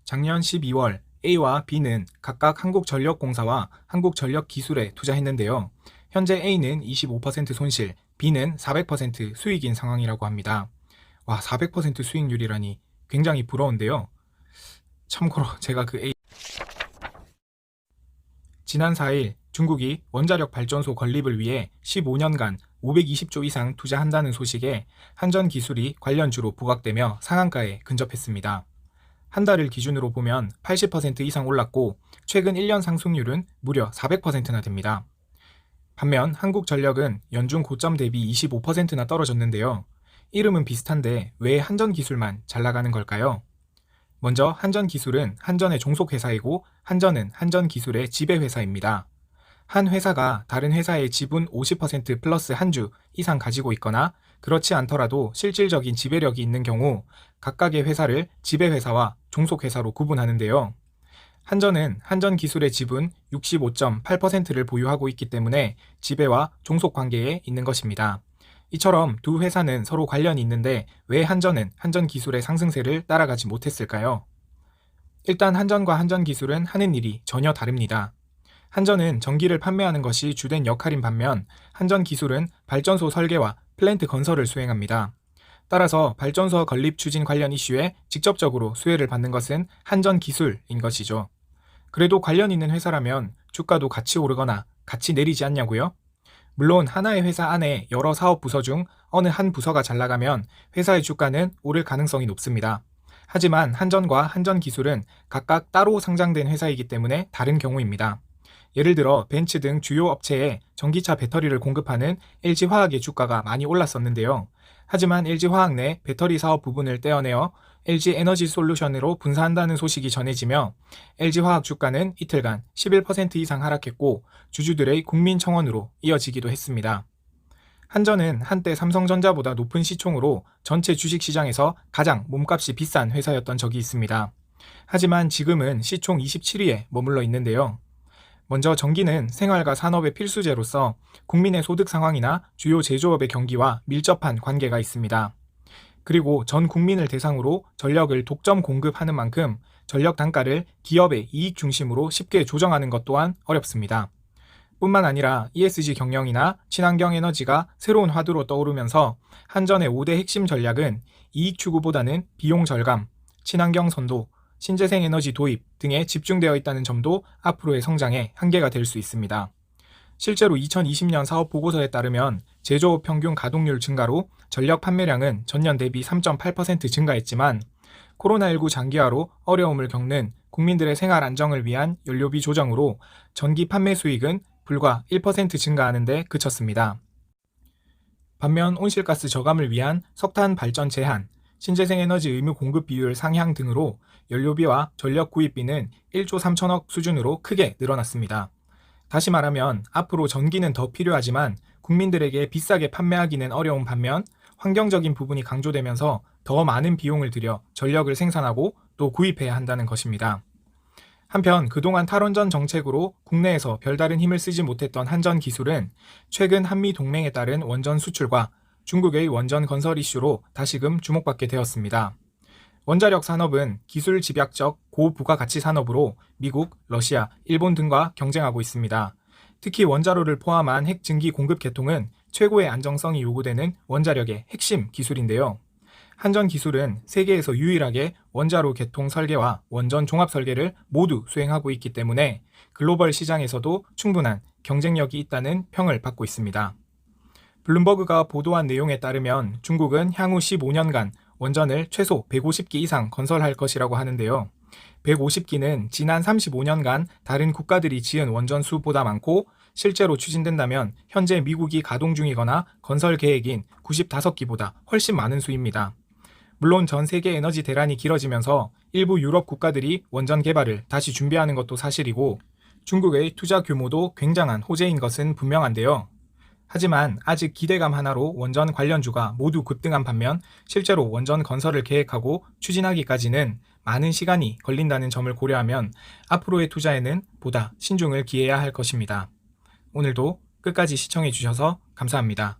작년 12월 A와 B는 각각 한국전력공사와 한국전력기술에 투자했는데요. 현재 A는 25% 손실, B는 400% 수익인 상황이라고 합니다. 와, 400% 수익률이라니 굉장히 부러운데요. 참고로 제가 지난 4일 중국이 원자력 발전소 건립을 위해 15년간 520조 이상 투자한다는 소식에 한전기술이 관련주로 부각되며 상한가에 근접했습니다. 한 달을 기준으로 보면 80% 이상 올랐고 최근 1년 상승률은 무려 400%나 됩니다. 반면 한국전력은 연중 고점 대비 25%나 떨어졌는데요. 이름은 비슷한데 왜 한전기술만 잘 나가는 걸까요? 먼저 한전기술은 한전의 종속회사이고 한전은 한전기술의 지배회사입니다. 한 회사가 다른 회사의 지분 50% 플러스 한 주 이상 가지고 있거나 그렇지 않더라도 실질적인 지배력이 있는 경우 각각의 회사를 지배회사와 종속회사로 구분하는데요. 한전은 한전기술의 지분 65.8%를 보유하고 있기 때문에 지배와 종속 관계에 있는 것입니다. 이처럼 두 회사는 서로 관련이 있는데 왜 한전은 한전기술의 상승세를 따라가지 못했을까요? 일단 한전과 한전기술은 하는 일이 전혀 다릅니다. 한전은 전기를 판매하는 것이 주된 역할인 반면 한전기술은 발전소 설계와 플랜트 건설을 수행합니다. 따라서 발전소 건립 추진 관련 이슈에 직접적으로 수혜를 받는 것은 한전기술인 것이죠. 그래도 관련 있는 회사라면 주가도 같이 오르거나 같이 내리지 않냐고요? 물론 하나의 회사 안에 여러 사업 부서 중 어느 한 부서가 잘 나가면 회사의 주가는 오를 가능성이 높습니다. 하지만 한전과 한전기술은 각각 따로 상장된 회사이기 때문에 다른 경우입니다. 예를 들어 벤츠 등 주요 업체에 전기차 배터리를 공급하는 LG화학의 주가가 많이 올랐었는데요. 하지만 LG화학 내 배터리 사업 부분을 떼어내어 LG에너지솔루션으로 분사한다는 소식이 전해지며 LG화학 주가는 이틀간 11% 이상 하락했고 주주들의 국민청원으로 이어지기도 했습니다. 한전은 한때 삼성전자보다 높은 시총으로 전체 주식시장에서 가장 몸값이 비싼 회사였던 적이 있습니다. 하지만 지금은 시총 27위에 머물러 있는데요. 먼저 전기는 생활과 산업의 필수재로서 국민의 소득 상황이나 주요 제조업의 경기와 밀접한 관계가 있습니다. 그리고 전 국민을 대상으로 전력을 독점 공급하는 만큼 전력 단가를 기업의 이익 중심으로 쉽게 조정하는 것 또한 어렵습니다. 뿐만 아니라 ESG 경영이나 친환경 에너지가 새로운 화두로 떠오르면서 한전의 5대 핵심 전략은 이익 추구보다는 비용 절감, 친환경 선도, 신재생 에너지 도입 등에 집중되어 있다는 점도 앞으로의 성장에 한계가 될 수 있습니다. 실제로 2020년 사업 보고서에 따르면 제조업 평균 가동률 증가로 전력 판매량은 전년 대비 3.8% 증가했지만 코로나19 장기화로 어려움을 겪는 국민들의 생활 안정을 위한 연료비 조정으로 전기 판매 수익은 불과 1% 증가하는 데 그쳤습니다. 반면 온실가스 저감을 위한 석탄 발전 제한, 신재생 에너지 의무 공급 비율 상향 등으로 연료비와 전력 구입비는 1조 3천억 수준으로 크게 늘어났습니다. 다시 말하면 앞으로 전기는 더 필요하지만 국민들에게 비싸게 판매하기는 어려운 반면 환경적인 부분이 강조되면서 더 많은 비용을 들여 전력을 생산하고 또 구입해야 한다는 것입니다. 한편 그동안 탈원전 정책으로 국내에서 별다른 힘을 쓰지 못했던 한전기술은 최근 한미 동맹에 따른 원전 수출과 중국의 원전 건설 이슈로 다시금 주목받게 되었습니다. 원자력 산업은 기술 집약적 고부가가치 산업으로 미국, 러시아, 일본 등과 경쟁하고 있습니다. 특히 원자로를 포함한 핵증기 공급 계통은 최고의 안정성이 요구되는 원자력의 핵심 기술인데요. 한전기술은 세계에서 유일하게 원자로 개통 설계와 원전 종합 설계를 모두 수행하고 있기 때문에 글로벌 시장에서도 충분한 경쟁력이 있다는 평을 받고 있습니다. 블룸버그가 보도한 내용에 따르면 중국은 향후 15년간 원전을 최소 150기 이상 건설할 것이라고 하는데요. 150기는 지난 35년간 다른 국가들이 지은 원전 수보다 많고 실제로 추진된다면 현재 미국이 가동 중이거나 건설 계획인 95기보다 훨씬 많은 수입니다. 물론 전 세계 에너지 대란이 길어지면서 일부 유럽 국가들이 원전 개발을 다시 준비하는 것도 사실이고 중국의 투자 규모도 굉장한 호재인 것은 분명한데요. 하지만 아직 기대감 하나로 원전 관련주가 모두 급등한 반면 실제로 원전 건설을 계획하고 추진하기까지는 많은 시간이 걸린다는 점을 고려하면 앞으로의 투자에는 보다 신중을 기해야 할 것입니다. 오늘도 끝까지 시청해 주셔서 감사합니다.